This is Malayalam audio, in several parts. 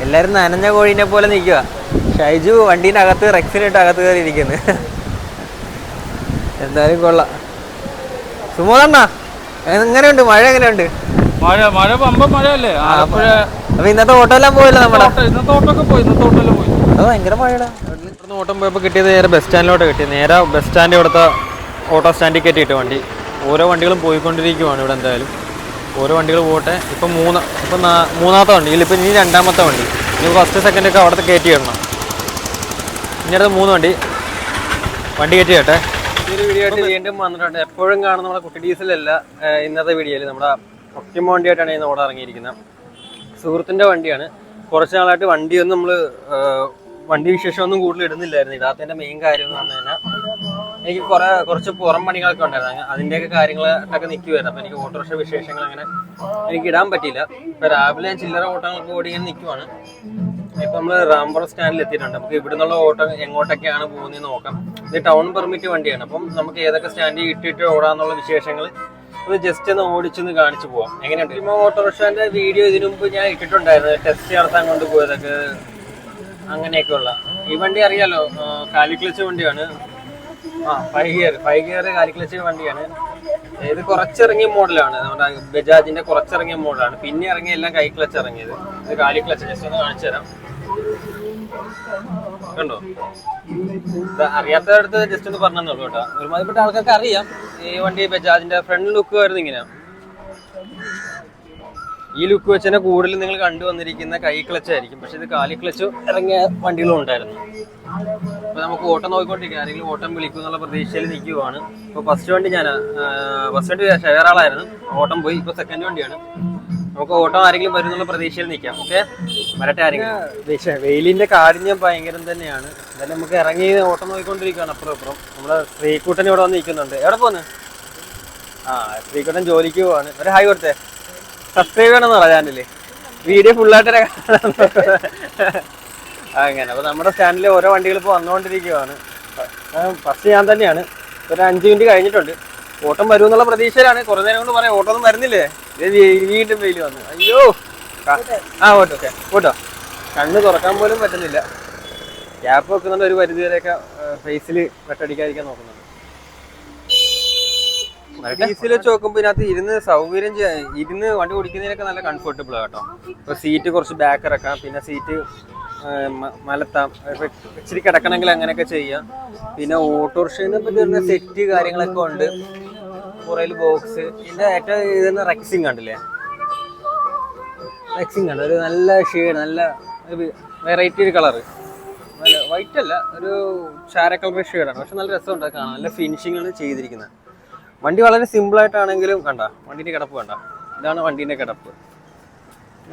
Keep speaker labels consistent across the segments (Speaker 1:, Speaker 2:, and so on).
Speaker 1: എല്ലാവരും നനഞ്ഞ കോഴീനെ പോലെ നിൽക്കുക. ഷൈജു വണ്ടീൻ്റെ അകത്ത് റെക്സിനിട്ട് അകത്ത് കയറി ഇരിക്കുന്നു. എന്തായാലും കൊള്ളാം. സുമോദണ്ണ എങ്ങനെയുണ്ട്? മഴ എങ്ങനെയുണ്ട്?
Speaker 2: മഴ പമ്പ മഴയല്ലേ.
Speaker 1: അപ്പൊ ഇന്നത്തെ ഓട്ടോ എല്ലാം പോയല്ലോ നമ്മുടെ.
Speaker 2: ഇന്നത്തെ ഓട്ടോ പോയി.
Speaker 1: അത് ഭയങ്കര മഴയാണ്. ഇവിടുന്ന് ഓട്ടം പോയപ്പോൾ കിട്ടിയത് നേരെ ബസ് സ്റ്റാൻഡിലോട്ട് കിട്ടിയത്. നേരെ ബസ് സ്റ്റാൻഡ് ഇവിടുത്തെ ഓട്ടോ സ്റ്റാൻഡിൽ കയറ്റിയിട്ട് വണ്ടി. ഓരോ വണ്ടികളും പോയിക്കൊണ്ടിരിക്കുവാണ് ഇവിടെ. എന്തായാലും ഓരോ വണ്ടികൾ പോട്ടെ. ഇപ്പം മൂന്നാമത്തെ വണ്ടി. ഇപ്പം ഇനി രണ്ടാമത്തെ വണ്ടി. ഇനി ഫസ്റ്റ് സെക്കൻഡ് ഒക്കെ അവിടുത്തെ കയറ്റി ഇടണം. ഇനി അടുത്ത് 3 വണ്ടി കയറ്റി കേട്ടെ. ഈ ഒരു വീഡിയോ ആയിട്ട് വീണ്ടും വന്നിട്ടുണ്ട്. എപ്പോഴും കാണുന്ന നമ്മുടെ കുട്ടി ഡീസലല്ല. ഇന്നത്തെ വീഡിയോയിൽ നമ്മുടെ ഒക്ടിമോ വണ്ടിയായിട്ടാണ് ഇന്ന് ഓടാൻ ഇറങ്ങിയിരിക്കുന്നത്. സുഹൃത്തിൻ്റെ വണ്ടിയാണ്. കുറച്ച് നാളായിട്ട് വണ്ടിയൊന്നും നമ്മൾ വണ്ടി വിശേഷമൊന്നും കൂടുതൽ ഇടുന്നില്ലായിരുന്നു. ഇടാത്തതിൻ്റെ മെയിൻ കാര്യം എന്ന് പറഞ്ഞു കഴിഞ്ഞാൽ എനിക്ക് കുറച്ച് പുറം പണികളൊക്കെ ഉണ്ടായിരുന്നു. അതിൻ്റെയൊക്കെ കാര്യങ്ങളൊക്കെ നിൽക്കുമായിരുന്നു. അപ്പോൾ എനിക്ക് ഓട്ടോറിക്ഷ വിശേഷങ്ങൾ അങ്ങനെ എനിക്ക് ഇടാൻ പറ്റിയില്ല. ഇപ്പോൾ രാവിലെ ഞാൻ ചില്ലറ ഓട്ടങ്ങൾക്ക് ഓടി ഇങ്ങനെ നിൽക്കുവാണ്. ഇപ്പം നമ്മൾ റാംപുറം സ്റ്റാൻഡിൽ എത്തിയിട്ടുണ്ട്. നമുക്ക് ഇവിടെ നിന്നുള്ള ഓട്ടോ എങ്ങോട്ടൊക്കെയാണ് പോകുന്നതെന്ന് നോക്കാം. ഇത് ടൗൺ പെർമിറ്റ് വണ്ടിയാണ്. അപ്പം നമുക്ക് ഏതൊക്കെ സ്റ്റാൻഡിൽ ഇട്ടിട്ട് ഓടാന്നുള്ള വിശേഷങ്ങൾ ഒന്ന് ജസ്റ്റ് ഒന്ന് ഓടിച്ചൊന്ന് കാണിച്ചു പോവാം. എങ്ങനെയുണ്ട്? ഇപ്പോൾ ഓട്ടോറിക്ഷൻ്റെ വീഡിയോ ഇതിനു മുമ്പ് ഞാൻ ഇട്ടിട്ടുണ്ടായിരുന്നു. ടെസ്റ്റ് നടത്താൻ കൊണ്ടുപോയതൊക്കെ അങ്ങനെയൊക്കെയുള്ള. ഈ വണ്ടി അറിയാലോ, കാലിക്ലച്ച് വണ്ടിയാണ്. 5 ഗിയർ കാലിക്ലച്ച് വണ്ടിയാണ്. ഇത് കുറച്ചിറങ്ങിയ മോഡലാണ്. നമ്മുടെ ബജാജിന്റെ കുറച്ചിറങ്ങിയ മോഡലാണ്. പിന്നെ ഇറങ്ങിയ എല്ലാം കൈ ക്ലച്ച് ഇറങ്ങിയത്. ഇത് കാലിക്ലച്ച്. ജസ്റ്റ് ഒന്ന് കാണിച്ചു തരാം. കണ്ടോ? അറിയാത്തവരടുത്ത് ജസ്റ്റ് ഒന്ന് പറഞ്ഞെന്നുള്ളൂ കേട്ടോ. ഒരുമാതിരിപ്പെട്ട ആൾക്കാർക്ക് അറിയാം. ഈ വണ്ടി ബജാജിന്റെ ഫ്രണ്ട് ലുക്ക് വരുന്നത് ഇങ്ങനെയാണ്. ഈ ലുക്ക് വെച്ച് തന്നെ കൂടുതലും നിങ്ങൾ കണ്ടുവന്നിരിക്കുന്ന കൈ ക്ലച്ച് ആയിരിക്കും. പക്ഷെ ഇത് കാലി ക്ലച്ച് ഇറങ്ങിയ വണ്ടികളും ഉണ്ടായിരുന്നു. അപ്പൊ നമുക്ക് ഓട്ടം നോക്കിക്കൊണ്ടിരിക്കുക. ആരെങ്കിലും ഓട്ടം വിളിക്കും എന്നുള്ള പ്രതീക്ഷയിൽ നിൽക്കുവാണ്. ഇപ്പൊ ഫസ്റ്റ് വണ്ടി വേറെ ആളായിരുന്നു. ഓട്ടം പോയി. ഇപ്പൊ സെക്കൻഡ് വണ്ടിയാണ്. നമുക്ക് ഓട്ടം ആരെങ്കിലും വരും എന്നുള്ള പ്രതീക്ഷയിൽ നിൽക്കാം. ഓക്കെ, വരട്ടെ ആരെങ്കിലും. വെയിലിന്റെ കാഠിന്യം ഭയങ്കരം തന്നെയാണ്. എന്തായാലും നമുക്ക് ഇറങ്ങി ഓട്ടം നോക്കിക്കൊണ്ടിരിക്കുകയാണ്. അപ്പുറം നമ്മുടെ ശ്രീകുട്ടൻ ഇവിടെ വന്ന് നിൽക്കുന്നുണ്ട്. എവിടെ പോന്ന്? ശ്രീകുട്ടൻ ജോലിക്ക് പോവാണ്. ഒരു ഹായ് കൊടുത്തേ. സബ്സ്ക്രൈബ് ചെയ്യണമെന്ന് പറയാം ചാനലില്. വീഡിയോ ഫുള്ളായിട്ട് അങ്ങനെ. അപ്പോൾ നമ്മുടെ സ്റ്റാൻഡിൽ ഓരോ വണ്ടികൾ ഇപ്പോൾ വന്നുകൊണ്ടിരിക്കുകയാണ്. ഫസ്റ്റ് ഞാൻ തന്നെയാണ്. ഒരു 5 മിനിറ്റ് കഴിഞ്ഞിട്ടുണ്ട്. ഓട്ടം വരുമെന്നുള്ള പ്രതീക്ഷയിലാണ്. കുറേ നേരം കൊണ്ട് പറയാം ഓട്ടമൊന്നും വരുന്നില്ലേ. വീണ്ടും വെയിൽ വന്നു. അയ്യോ. Okay auto. കണ്ണ് തുറക്കാൻ പോലും പറ്റുന്നില്ല. ഗ്യാപ്പ് വെക്കുന്നുണ്ട്. ഒരു പരിധി വരെയൊക്കെ ഫേസിൽ വെട്ടടിക്കാതിരിക്കാൻ നോക്കുന്നുണ്ട്. ഡീസൽ വെച്ച് നോക്കുമ്പോൾ ഇതിനകത്ത് ഇരുന്ന് വണ്ടി ഓടിക്കുന്നതിനൊക്കെ നല്ല കംഫർട്ടബിൾ കേട്ടോ. ഇപ്പോൾ സീറ്റ് കുറച്ച് ബാക്ക് ഇറക്കാം. പിന്നെ സീറ്റ് മലത്താം. ഇച്ചിരി കിടക്കണമെങ്കിൽ അങ്ങനെയൊക്കെ ചെയ്യാം. പിന്നെ ഓട്ടോറിക്ഷനെ പറ്റി വരുന്ന സെറ്റ് കാര്യങ്ങളൊക്കെ ഉണ്ട്. പുറയിൽ ബോക്സ്. ഇതിൻ്റെ ഏറ്റവും ഇതെന്ന് റെക്സിങ് കണ്ടില്ലേ? റെക്സിങ് കണ്ട് ഒരു നല്ല ഷെയ്ഡ്, നല്ല ഒരു വെറൈറ്റി ഒരു കളറ്. നല്ല വൈറ്റ് അല്ല, ഒരു ചാര കളർ ഷെയ്ഡാണ്. പക്ഷെ നല്ല രസമുണ്ട് കാണാൻ. നല്ല ഫിനിഷിങ്ങാണ് ചെയ്തിരിക്കുന്നത്. വണ്ടി വളരെ സിമ്പിളായിട്ടാണെങ്കിലും കണ്ട വണ്ടീൻ്റെ കിടപ്പ് കണ്ട. ഇതാണ് വണ്ടീൻ്റെ കിടപ്പ്.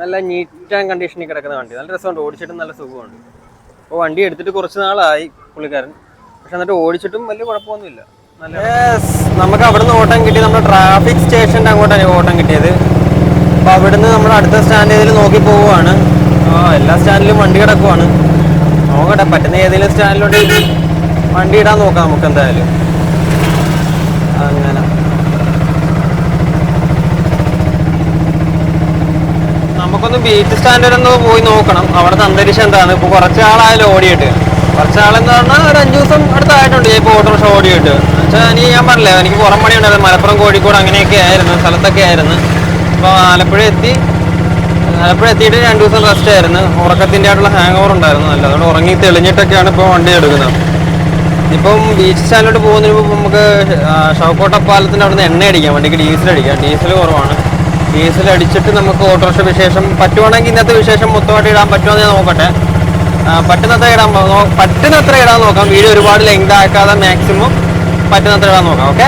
Speaker 1: നല്ല നീറ്റ് ആൻഡ് കണ്ടീഷനിൽ കിടക്കുന്ന വണ്ടി. നല്ല രസമുണ്ട്. ഓടിച്ചിട്ടും നല്ല സുഖമുണ്ട്. അപ്പോൾ വണ്ടി എടുത്തിട്ട് കുറച്ച് നാളായി പുള്ളിക്കാരൻ. പക്ഷെ എന്നിട്ട് ഓടിച്ചിട്ടും വലിയ കുഴപ്പമൊന്നുമില്ല. നല്ല നമുക്ക് അവിടുന്ന് ഓട്ടം കിട്ടി. നമ്മുടെ ട്രാഫിക് സ്റ്റേഷൻ്റെ അങ്ങോട്ടാണ് ഓട്ടം കിട്ടിയത്. അപ്പോൾ അവിടുന്ന് നമ്മുടെ അടുത്ത സ്റ്റാൻഡ് ഏതെങ്കിലും നോക്കി പോവുകയാണ്. എല്ലാ സ്റ്റാൻഡിലും വണ്ടി കിടക്കുവാണ്. നോക്കട്ടെ, പറ്റുന്ന ഏതെങ്കിലും സ്റ്റാൻഡിലോട്ട് വണ്ടി ഇടാൻ നോക്കാം നമുക്ക് എന്തായാലും. അങ്ങനെ നമുക്കൊന്ന് ബീച്ച് സ്റ്റാൻഡിൽ ഒന്ന് പോയി നോക്കണം. അവിടുത്തെ അന്തരീക്ഷം എന്താണ്. ഇപ്പോൾ കുറച്ച് ആളായാലും ഓടിയിട്ട്. കുറച്ച് ആളെന്ന് പറഞ്ഞാൽ ഒരു 5 ദിവസം അടുത്തായിട്ടുണ്ട് ഇപ്പോൾ ഓട്ടോറിക്ഷ ഓടിയിട്ട്. എന്നുവെച്ചാൽ ഞാൻ പറഞ്ഞില്ലേ, എനിക്ക് പുറം പണി ഉണ്ടായിരുന്നു. മലപ്പുറം, കോഴിക്കോട് അങ്ങനെയൊക്കെ ആയിരുന്നു, സ്ഥലത്തൊക്കെ ആയിരുന്നു. അപ്പോൾ ആലപ്പുഴ എത്തിയിട്ട് 2 ദിവസം റെസ്റ്റ് ആയിരുന്നു. ഉറക്കത്തിൻ്റെ ആയിട്ടുള്ള ഹാങ് ഓവർ ഉണ്ടായിരുന്നു. നല്ല അതുകൊണ്ട് ഉറങ്ങി തെളിഞ്ഞിട്ടൊക്കെയാണ് ഇപ്പോൾ വണ്ടി എടുക്കുന്നത്. ഇപ്പം ബീച്ച് സ്റ്റാൻഡിലോട്ട് പോകുന്നതിന് മുമ്പ് നമുക്ക് ഷൗക്കോട്ട പാലത്തിൻ്റെ അവിടെ നിന്ന് എണ്ണ അടിക്കാം. വണ്ടിക്ക് ഡീസൽ അടിക്കാം. ഡീസൽ കുറവാണ്. ഡീസൽ അടിച്ചിട്ട് നമുക്ക് ഓട്ടോറിക്ഷ വിശേഷം പറ്റുവാണെങ്കിൽ ഇന്നത്തെ വിശേഷം മൊത്തമായിട്ട് ഇടാൻ പറ്റുമോ എന്ന് നോക്കട്ടെ. പറ്റുന്നത്ര ഇടാൻ നോക്കാം. വീഡിയോ ഒരുപാട് ലെങ്ത് ആക്കാതെ മാക്സിമം പറ്റുന്നത്ര ഇടാൻ നോക്കാം. ഓക്കെ,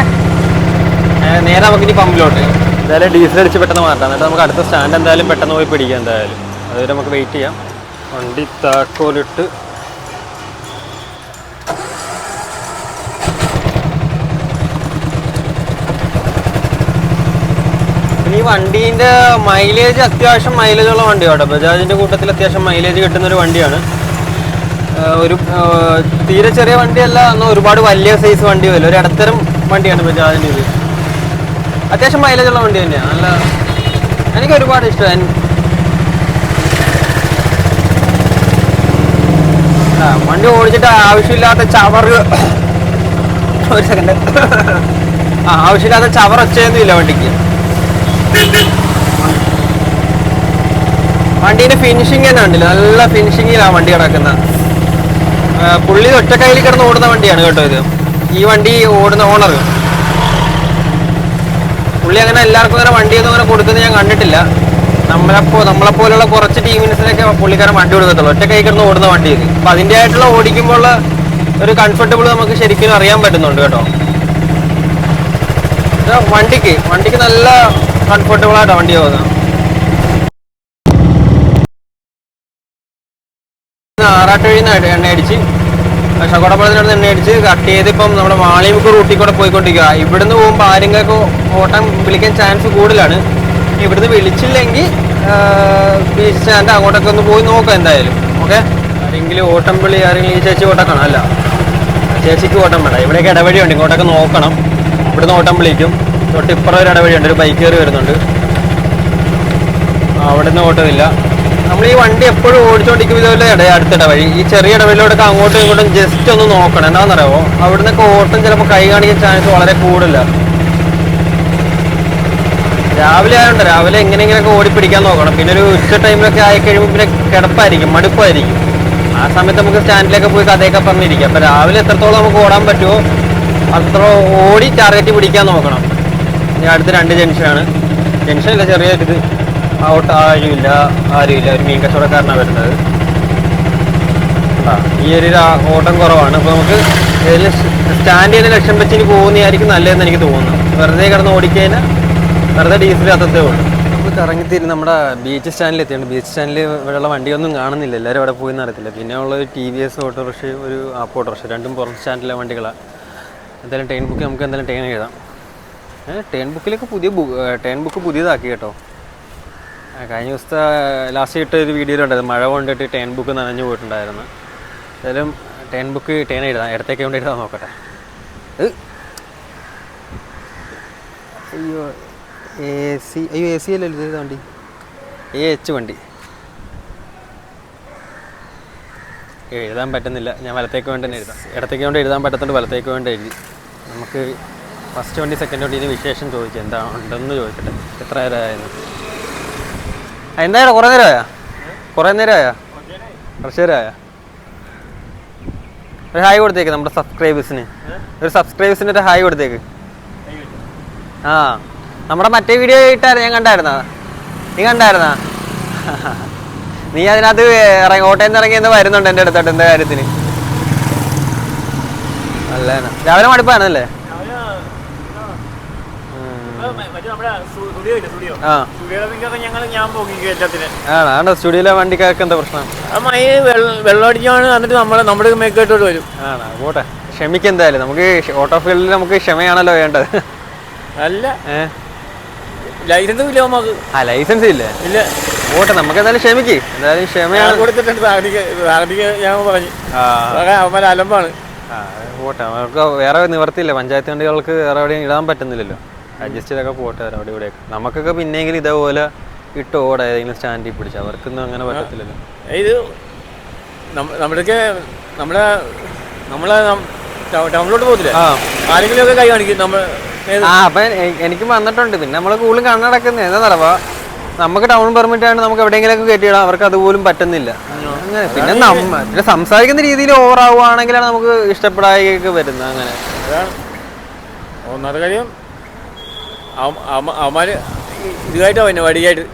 Speaker 1: നേരെ നമുക്കിനി പമ്പിലോട്ട് എന്തായാലും ഡീസൽ അടിച്ച് പെട്ടെന്ന് മാറ്റാം. എന്നിട്ട് നമുക്ക് അടുത്ത സ്റ്റാൻഡ് എന്തായാലും പെട്ടെന്ന് പോയി പിടിക്കാം. എന്തായാലും അതുവരെ നമുക്ക് വെയിറ്റ് ചെയ്യാം. വണ്ടി താക്കോലിട്ട് ഈ വണ്ടീൻ്റെ മൈലേജ് അത്യാവശ്യം മൈലേജുള്ള വണ്ടിയാണ്. ബജാജിൻ്റെ കൂട്ടത്തിൽ അത്യാവശ്യം മൈലേജ് കിട്ടുന്നൊരു വണ്ടിയാണ്. ഒരു തീരെ ചെറിയ വണ്ടിയല്ല, എന്നാൽ ഒരുപാട് വലിയ സൈസ് വണ്ടി വരും. ഒരു ഇടത്തരം വണ്ടിയാണ് ബജാജിൻ്റെ ഇത്. അത്യാവശ്യം മൈലേജുള്ള വണ്ടി തന്നെയാണ്. നല്ല എനിക്ക് ഒരുപാട് ഇഷ്ടമായി. വണ്ടി ഓടിച്ചിട്ട് ആവശ്യമില്ലാത്ത ചവറ് ഒരു സെക്കൻഡ് ആവശ്യമില്ലാത്ത ചവർ ഒച്ചയൊന്നും ഇല്ല വണ്ടിക്ക്. വണ്ടീൻ്റെ ഫിനിഷിങ് തന്നെ ഉണ്ടല്ലോ, നല്ല ഫിനിഷിങ്ങിലാണ് വണ്ടി കിടക്കുന്നത്. പുള്ളി ഒറ്റ കയ്യിൽ കിടന്ന് ഓടുന്ന വണ്ടിയാണ് കേട്ടോ ഇത്. ഈ വണ്ടി ഓടുന്ന ഓണർ പുള്ളി അങ്ങനെ എല്ലാവർക്കും അങ്ങനെ വണ്ടിയൊന്നും അങ്ങനെ കൊടുക്കുന്നത് ഞാൻ കണ്ടിട്ടില്ല. നമ്മളെപ്പോലുള്ള കുറച്ച് ടീമിൻസിനൊക്കെ പുള്ളിക്കാരൻ വണ്ടി കൊടുക്കത്തുള്ളൂ. ഒറ്റ കൈ കിടന്ന് ഓടുന്ന വണ്ടി ഇത്. അപ്പം അതിൻ്റെ ആയിട്ടുള്ള ഓടിക്കുമ്പോൾ ഒരു കംഫർട്ടബിൾ നമുക്ക് ശരിക്കും അറിയാൻ പറ്റുന്നുണ്ട് കേട്ടോ. വണ്ടിക്ക് നല്ല കംഫർട്ടബിൾ ആയിട്ടാണ് വണ്ടി പോകുന്നത്. ആറാട്ടുവഴിയിൽ നിന്ന് എണ്ണ അടിച്ച് ശകോടപ്പുറത്തിനടുത്ത് എണ്ണ അടിച്ച് കട്ട് ചെയ്ത് ഇപ്പം നമ്മുടെ മാളിമുക്ക് റൂട്ടിൽ കൂടെ പോയിക്കൊണ്ടിരിക്കുക. ഇവിടുന്ന് പോകുമ്പോൾ ആരെങ്കിലും ഓട്ടം വിളിക്കാൻ ചാൻസ് കൂടുതലാണ്. ഇവിടുന്ന് വിളിച്ചില്ലെങ്കിൽ ബീച്ച് സ്റ്റാൻഡ് അങ്ങോട്ടൊക്കെ ഒന്ന് പോയി നോക്കാം എന്തായാലും. ഓക്കെ, ആരെങ്കിലും ഓട്ടം വിളി ആരെങ്കിലും ഈ ചേച്ചി ഓട്ടക്കണം, അല്ല ചേച്ചിക്ക് ഓട്ടം വേണ്ട. ഇവിടെയൊക്കെ ഇടവഴിയുണ്ട്, ഇങ്ങോട്ടൊക്കെ നോക്കണം. ഇവിടുന്ന് ഓട്ടം വിളിക്കും. തൊട്ടിപ്പുറം ഒരു ഇടവഴിയുണ്ട്, ഒരു ബൈക്ക് കയറി വരുന്നുണ്ട്. അവിടെ നിന്ന് ഓട്ടമില്ല. നമ്മൾ ഈ വണ്ടി എപ്പോഴും ഓടിച്ചോണ്ടിരിക്കും ഇതുപോലെ അടുത്ത ഇടവഴി, ഈ ചെറിയ ഇടവഴിയിലൂടെ അങ്ങോട്ടും ഇങ്ങോട്ടും ജസ്റ്റ് ഒന്ന് നോക്കണം. എന്താണെന്നറിയാമോ, അവിടുന്നൊക്കെ ഓട്ടം ചിലപ്പോൾ കൈ കാണിക്കാൻ ചാൻസ് വളരെ കൂടുതലാണ്. രാവിലെ ആയതുകൊണ്ട് രാവിലെ എങ്ങനെയെങ്കിലൊക്കെ ഓടിപ്പിടിക്കാൻ നോക്കണം. പിന്നെ ഒരു ഉച്ച ടൈമിലൊക്കെ ആയി കഴിയുമ്പോൾ പിന്നെ കിടപ്പായിരിക്കും, മടുപ്പായിരിക്കും. ആ സമയത്ത് നമുക്ക് സ്റ്റാൻഡിലൊക്കെ പോയി കഥയൊക്കെ പറഞ്ഞിരിക്കാം. അപ്പം രാവിലെ എത്രത്തോളം നമുക്ക് ഓടാൻ പറ്റുമോ അത്ര ഓടി ടാർഗറ്റ് പിടിക്കാൻ നോക്കണം. ഇനി അടുത്ത് 2 ജംഗ്ഷനാണ്. ജംഗ്ഷനില്ല, ചെറിയൊരിത്. ആരുമില്ല, ഒരു മീൻ കച്ചവടക്കാരനാണ് വരുന്നത്. ഈ ഒരു ഓട്ടം കുറവാണ്. അപ്പോൾ നമുക്ക് സ്റ്റാൻഡ് ചെയ്യുന്ന ലക്ഷ്യം വെച്ച് ഇനി പോകുന്നതായിരിക്കും നല്ലതെന്ന് എനിക്ക് തോന്നുന്നു. വെറുതെ കിടന്ന് ഓടിക്കഴിഞ്ഞാൽ വെറുതെ ഡീസൽ അത്തത്തേ ഉള്ളൂ. നമുക്ക് കറങ്ങിത്തിരി നമ്മുടെ ബീച്ച് സ്റ്റാൻഡിൽ എത്തിയുണ്ട്. ബീച്ച് സ്റ്റാൻഡിൽ ഇവിടെയുള്ള വണ്ടിയൊന്നും കാണുന്നില്ല, എല്ലാവരും അവിടെ പോയി നടത്തില്ല. പിന്നെ ഉള്ളത് TVS ഓട്ടോറിക്ഷ, ഒരു ആപ്പ് ഓട്ടോറിക്ഷ, രണ്ടും പുറം സ്റ്റാൻഡിലെ വണ്ടികളാണ്. എന്തായാലും ട്രെയിൻ ബുക്ക് നമുക്ക് എന്തായാലും ട്രെയിൻ എഴുതാം. ട്രെയിൻ ബുക്കിലേക്ക് ട്രെയിൻ ബുക്ക് പുതിയതാക്കി കേട്ടോ. കഴിഞ്ഞ ദിവസത്തെ ലാസ്റ്റ് ഇട്ട ഒരു വീഡിയോയിലുണ്ടായിരുന്നു, മഴ കൊണ്ടിട്ട് ട്രെയിൻ ബുക്ക് നനഞ്ഞു പോയിട്ടുണ്ടായിരുന്നു. എന്തായാലും ട്രെയിൻ ബുക്ക് ട്രെയിൻ എഴുതാം, ഇടത്തേക്ക് കൊണ്ട് എഴുതാൻ നോക്കട്ടെ. അയ്യോ AC അല്ലല്ലോ ഇത് വണ്ടി, AH വണ്ടി. എഴുതാൻ പറ്റുന്നില്ല, ഞാൻ വലത്തേക്ക് വേണ്ടി തന്നെ എഴുതാം. ഇടത്തേക്ക് കൊണ്ട് എഴുതാൻ പറ്റത്തുണ്ട്, വലത്തേക്ക് വേണ്ടി എഴുതി. നമുക്ക് ഫസ്റ്റ് വണ്ടി സെക്കൻഡ് വണ്ടിന് വിശേഷം ചോദിക്കാം, എന്താ ഉണ്ടെന്ന് ചോദിക്കട്ടെ. എത്ര നേരമായിരുന്നു? എന്തായാലും കുറേ നേരമായാ? കുറച്ച് നേരമായാ? ഒരു ഹായ് കൊടുത്തേക്ക് നമ്മുടെ സബ്സ്ക്രൈബേഴ്സിന്. ഒരു ഹായ് കൊടുത്തേക്ക്. ആ, നമ്മുടെ മറ്റേ വീഡിയോ ഇട്ടായിരുന്നു, ഞാൻ കണ്ടായിരുന്നാ? നീ കണ്ടായിരുന്നാ? നീ അതിനകത്ത് ഓട്ടയിൽ നിന്ന് ഇറങ്ങി എന്ന് വരുന്നുണ്ട് എൻ്റെ അടുത്തോട്ട്. എന്താ കാര്യത്തിന്? അല്ല, രാവിലെ മടുപ്പാണല്ലേ? ആണോ? സ്റ്റുഡിയോയിലെ വണ്ടിക്കാർക്ക് എന്താ പ്രശ്നം?
Speaker 2: വെള്ളമടിച്ചാണ് എന്നിട്ട് നമ്മുടെ മേക്കേട്ടോട്ട് വരും.
Speaker 1: ആണോ? പോട്ടെ, ക്ഷമിക്ക്. എന്തായാലും നമുക്ക് ഓട്ടോ ഫീൽഡിൽ നമുക്ക് ക്ഷമയാണല്ലോ വേണ്ടത്.
Speaker 2: അല്ല, ലൈസൻസും ഇല്ല നമുക്ക്.
Speaker 1: ലൈസൻസ് ഇല്ല?
Speaker 2: ഇല്ല.
Speaker 1: പോട്ടെ, നമുക്ക് എന്തായാലും ക്ഷമിക്ക്. എന്തായാലും ക്ഷമയാണ്.
Speaker 2: കൊടുത്തിട്ടുണ്ട് ഞാൻ പറഞ്ഞു. അവന്മാർ അലമ്പാണ്.
Speaker 1: പോട്ടെ, നമുക്ക് വേറെ നിവർത്തിയില്ല. പഞ്ചായത്ത് വണ്ടികൾക്ക് വേറെ എവിടെയും ഇടാൻ പറ്റുന്നില്ലല്ലോ. അഡ്ജസ്റ്റ് ചെയ്തൊക്കെ പോട്ടെ അവിടെ ഇവിടെയൊക്കെ. നമുക്കൊക്കെ പിന്നെയെങ്കിലും ഇതേപോലെ ഇട്ട് ഓടാ ഏതെങ്കിലും സ്റ്റാൻഡിൽ പിടിച്ചു. അവർക്കൊന്നും അങ്ങനെ പറ്റത്തില്ലല്ലോ.
Speaker 2: ഇത് നമ്മളെ ടൗണിലോട്ട് പോകത്തില്ല, ആരെങ്കിലും ഒക്കെ കൈ കാണിക്കും.
Speaker 1: അപ്പൊ എനിക്ക് വന്നിട്ടുണ്ട്. പിന്നെ നമ്മള് കൂടുതലും കണ്ണടക്കുന്നത് എന്താ നടവാ, നമുക്ക് ടൗൺ പെർമിറ്റ് ആണ്, നമുക്ക് എവിടെയെങ്കിലൊക്കെ കയറ്റിയിടാം. അവർക്ക് അതുപോലും പറ്റുന്നില്ല. അങ്ങനെ പിന്നെ സംസാരിക്കുന്ന രീതിയിൽ ഓവർ ആവുകയാണെങ്കിലാണ് നമുക്ക് ഇഷ്ടപ്പെടാതൊക്കെ വരുന്നത്. അങ്ങനെ
Speaker 2: ഒന്നാമത്തെ കാര്യം അവന്മാര് ഇതുമായിട്ടാ പിന്നെ വടിയായിട്ട്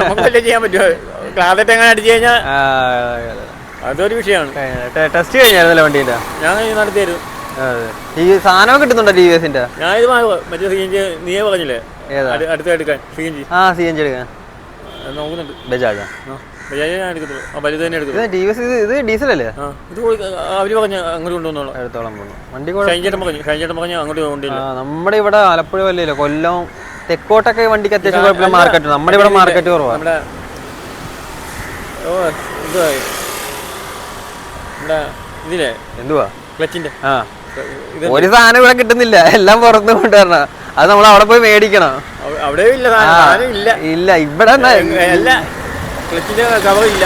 Speaker 2: നമുക്ക് വല്ല ചെയ്യാൻ പറ്റുമോ? ക്ലാസ്സിട്ട് എങ്ങനെ അടിച്ചു കഴിഞ്ഞാൽ അതൊരു വിഷയമാണ്.
Speaker 1: ടെസ്റ്റ് കഴിഞ്ഞായിരുന്നല്ലോ വണ്ടീൻ്റെ?
Speaker 2: ഞാൻ നടത്തിയായിരുന്നു.
Speaker 1: ഈ സാധനം കിട്ടുന്നുണ്ടോ TVSന്റെ?
Speaker 2: ഞാൻ ഇത് മറ്റേ CNG നീയേ പറഞ്ഞില്ലേ അടുത്ത എടുക്കാൻ.
Speaker 1: CNG എടുക്കാൻ
Speaker 2: നോക്കുന്നുണ്ട്.
Speaker 1: ബജാജാ?
Speaker 2: ബജാജ് ഞാൻ എടുക്കത്തുള്ളൂ. വലുത് തന്നെ എടുക്കും.
Speaker 1: ഇത് ഡീസലല്ലേ?
Speaker 2: ഇത് അവര് പറഞ്ഞ അങ്ങോട്ട് കൊണ്ടുവന്നോളാം.
Speaker 1: എടുത്തോളം പോകുന്നു വണ്ടി.
Speaker 2: ഷൈൻചേട്ടൻ പറഞ്ഞു അങ്ങോട്ട് കൊണ്ടില്ല.
Speaker 1: നമ്മുടെ ഇവിടെ ആലപ്പുഴ വല്ലല്ലോ, കൊല്ലം തെക്കോട്ടൊക്കെ വണ്ടിക്ക് അത്യാവശ്യം കുഴപ്പമില്ല മാർക്കറ്റ്. നമ്മുടെ ഇവിടെ മാർക്കറ്റ് കുറവാണ്.
Speaker 2: നമ്മുടെ ഇതില്ലേ
Speaker 1: എന്തുവാ
Speaker 2: ക്ലച്ചിന്റെ
Speaker 1: ഒരു സാധനം ഇവിടെ കിട്ടുന്നില്ല, എല്ലാം പുറത്ത് കൊണ്ടുവരണം. അത് നമ്മൾ അവിടെ പോയി മേടിക്കണം.
Speaker 2: അവിടെ ഇല്ല.
Speaker 1: ഇല്ല ഇവിടെ
Speaker 2: ക്ലച്ചിന്റെ കവറില്ല.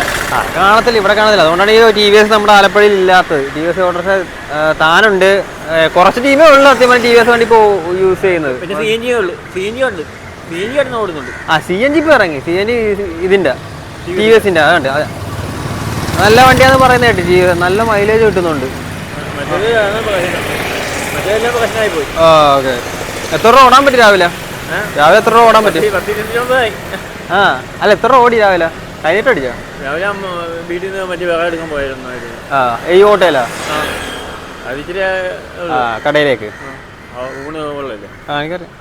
Speaker 1: കാണത്തില്ല, ഇവിടെ കാണത്തില്ല. അതുകൊണ്ടാണ് ഈ TVS നമ്മുടെ ആലപ്പുഴയിൽ ഇല്ലാത്തത്. TVS ഓട്ടോറിക്ഷ താനുണ്ട്, കുറച്ച് ടീമേ ഉള്ളൂ സത്യം പറഞ്ഞാൽ TVS വണ്ടി ഇപ്പോൾ യൂസ് ചെയ്യുന്നത്.
Speaker 2: പിന്നെ CNG ഉള്ളു. CNG ഉണ്ട്, CNG ആയിരുന്നു ഓടുന്നുണ്ട്.
Speaker 1: CNG ഇപ്പോൾ ഇറങ്ങി. CNG ഇതിന്റെ TVSന്റെ അതുണ്ട്. നല്ല വണ്ടിയാന്ന് പറയുന്നത് കേട്ട്. നല്ല മൈലേജ് കിട്ടുന്നുണ്ട്.
Speaker 2: മറ്റേതെല്ലാം പ്രശ്നമായി പോയി.
Speaker 1: ഓക്കെ. എത്ര രൂപ ഓടാൻ പറ്റും രാവിലെ? രാവിലെ എത്ര രൂപ ഓടാൻ പറ്റും?
Speaker 2: 10-29.
Speaker 1: അല്ല എത്ര രൂപ ഓടി രാവിലെ? കഴിഞ്ഞിട്ട് അടിച്ചാ?
Speaker 2: രാവിലെ വീട്ടിൽ നിന്ന് മറ്റേ വിറക് എടുക്കാൻ പോയിരുന്നു.
Speaker 1: ഈ ഓട്ടോയിലാ?
Speaker 2: അത് ഇച്ചിരി
Speaker 1: കടയിലേക്ക്
Speaker 2: ഊണ് ഉള്ളല്ലേ.
Speaker 1: എനിക്കറിയാം.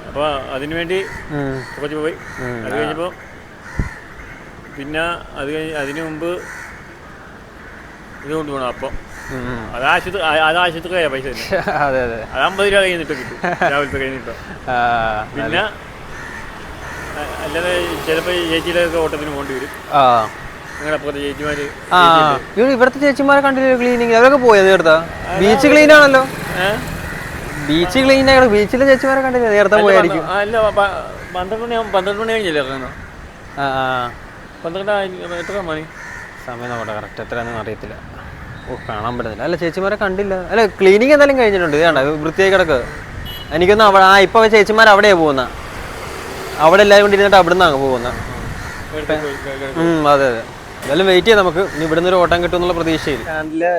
Speaker 2: അപ്പോൾ അതിനു വേണ്ടി കുറച്ച് പോയി. അത് കഴിഞ്ഞപ്പോൾ പിന്നെ അതിനു മുമ്പ് ഇത് കൊണ്ടുപോകണം. അപ്പം അത് ആശുപത്രിയാ പൈസ.
Speaker 1: അതെ അതെ.
Speaker 2: അത് 50 രൂപ കഴിഞ്ഞിട്ട് കിട്ടും, രാവിലത്തെ കഴിഞ്ഞിട്ടോ. പിന്നെ അല്ലാതെ ചിലപ്പോൾ ചേച്ചിയിലൊക്കെ ഓട്ടത്തിന് പോകേണ്ടി വരും. നിങ്ങളുടെ അപ്പുറത്തെ ചേച്ചിമാര്.
Speaker 1: ഇവിടുത്തെ ചേച്ചിമാരെ കണ്ടില്ല ക്ലീനിങ്? അവരൊക്കെ പോയത് നേരത്തെ ബീച്ച് ക്ലീൻ ആണല്ലോ. ബീച്ച് ക്ലീൻ ആയി. ബീച്ചിലെ ചേച്ചിമാരെ കണ്ടില്ല, നേരത്തെ പോയായിരിക്കും.
Speaker 2: അല്ല 12 മണി കഴിഞ്ഞല്ലേ ഇറങ്ങുന്നു? 12 എത്ര മണി
Speaker 1: സമയം നോക്കട്ടെ, കറക്റ്റ് എത്രയാണെന്ന് അറിയത്തില്ല. കാണാൻ പറ്റുന്നില്ല. അല്ല ചേച്ചിമാരെ കണ്ടില്ല. അല്ല ക്ലീനിങ് എന്തായാലും കഴിഞ്ഞിട്ടുണ്ട്. ഇതാണ് വൃത്തിയായി കിടക്കുക. എനിക്കൊന്ന് അവിടെ ഇപ്പൊ ചേച്ചിമാർ അവിടെയാണ് പോകുന്ന. അവിടെ എല്ലാവരും കൂടി ഇരുന്നിട്ട് അവിടെ നിന്നാണ് പോകുന്നത്. അതെ അതെ. എന്തായാലും വെയിറ്റ് ചെയ്യാം നമുക്ക്. ഇനി ഇവിടുന്ന് ഒരു ഓട്ടം കിട്ടും എന്നുള്ള പ്രതീക്ഷയിൽ. സ്റ്റാൻഡിലെ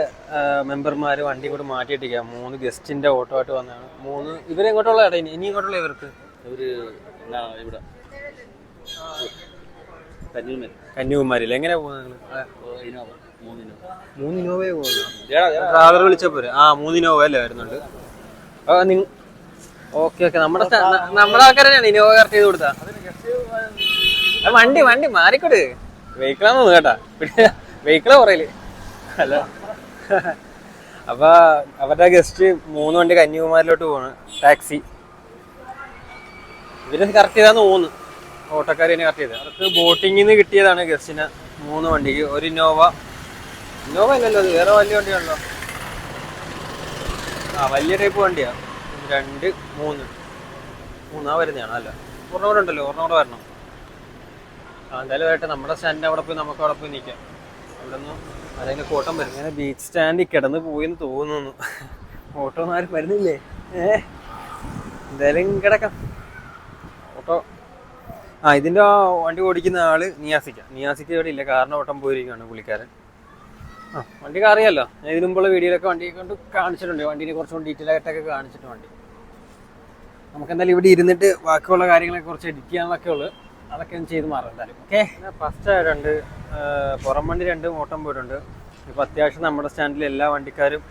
Speaker 1: മെമ്പർമാർ വണ്ടി കൂടെ മാറ്റിയിട്ടിരിക്കുക. 3 ഗസ്റ്റിന്റെ ഓട്ടോ ആയിട്ട് വന്നതാണ്. 3 ഇവരെങ്ങോട്ടുള്ള ഇട ഇനി ഇങ്ങോട്ടുള്ള ഇവർക്ക് ഇവിടെ കന്യാകുമാരിയിൽ എങ്ങനെയാ പോകുന്നത് നിങ്ങൾ? 3 ഇന്നോവയെ പോകുന്നു. ട്രാവലർ വിളിച്ചാൽ പോരെ? 3 ഇന്നോവ അല്ലേ വരുന്നുണ്ട്. Okay okay. നമ്മുടെ ആൾക്കാരാണ് ഇന്നോവ കറക്റ്റ് ചെയ്ത് കൊടുത്താ. വണ്ടി മാറിക്കൊട്. വെഹിക്കിളാന്ന് തോന്നുന്നു കേട്ടാ. വെഹിക്കിളാ പറയല്. ഹലോ. അപ്പൊ അവരുടെ ഗസ്റ്റ് 3 വണ്ടി കന്യാകുമാരിലോട്ട് പോണ്. ടാക്സി ഇവര് കറക്റ്റ് ചെയ്താന്ന് തോന്നുന്നു. ഓട്ടോക്കാർ തന്നെ കറക്റ്റ് ചെയ്തത്. അവർക്ക് ബോട്ടിങ്ങിൽ നിന്ന് കിട്ടിയതാണ് ഗസ്റ്റിന് 3 വണ്ടിക്ക്. ഒരു ഇന്നോവ അല്ലല്ലോ, അത് വേറെ വലിയ വണ്ടിയാണല്ലോ. വലിയ ടൈപ്പ് വണ്ടിയാ. 2 3 വരുന്നതാണ്. അല്ല ഒരെണ്ണം കൂടെ ഉണ്ടല്ലോ, ഒരെണ്ണം കൂടെ വരണം. എന്തായാലും ആയിട്ട് നമ്മുടെ സ്റ്റാൻഡിൻ്റെ അവിടെ പോയി നമുക്ക് അവിടെ പോയി നിൽക്കാം. അവിടെ നിന്ന് അതെങ്കിലും കോട്ടം വരും. ഇങ്ങനെ ബീച്ച് സ്റ്റാൻഡിൽ കിടന്ന് പോയിന്ന് തോന്നുന്നു. ഓട്ടോ ഒന്നും ആരും വരുന്നില്ലേ? എന്തായാലും കിടക്കാം. ഓട്ടോ ഇതിൻ്റെ വണ്ടി ഓടിക്കുന്ന ആള് നിയാസിക്ക് ഇവിടെ ഇല്ല. കാറിന് ഓട്ടം പോയിരിക്കുകയാണ് പുള്ളിക്കാരൻ. വണ്ടിക്ക് അറിയാമല്ലോ, ഞാൻ ഇതിനു മുമ്പുള്ള വീഡിയോയിലൊക്കെ വണ്ടിയെ കൊണ്ട് കാണിച്ചിട്ടുണ്ട്. വണ്ടീനെ കുറച്ചുകൂടി ഡീറ്റെയിൽ ആയിട്ടൊക്കെ കാണിച്ചിട്ട് വണ്ടി. നമുക്ക് എന്തായാലും ഇവിടെ ഇരുന്നിട്ട് ബാക്കിയുള്ള കാര്യങ്ങളൊക്കെ കുറച്ച് എഡിറ്റ് ചെയ്യാനൊക്കെ ഉള്ളു. അതൊക്കെ ഒന്ന് ചെയ്ത് മാറാം എന്തായാലും. ഓക്കെ. ഫസ്റ്റ് 2 പുറം വണ്ടി 2 ഓട്ടം പോയിട്ടുണ്ട്. ഇപ്പം അത്യാവശ്യം നമ്മുടെ സ്റ്റാൻഡിൽ എല്ലാ വണ്ടിക്കാരും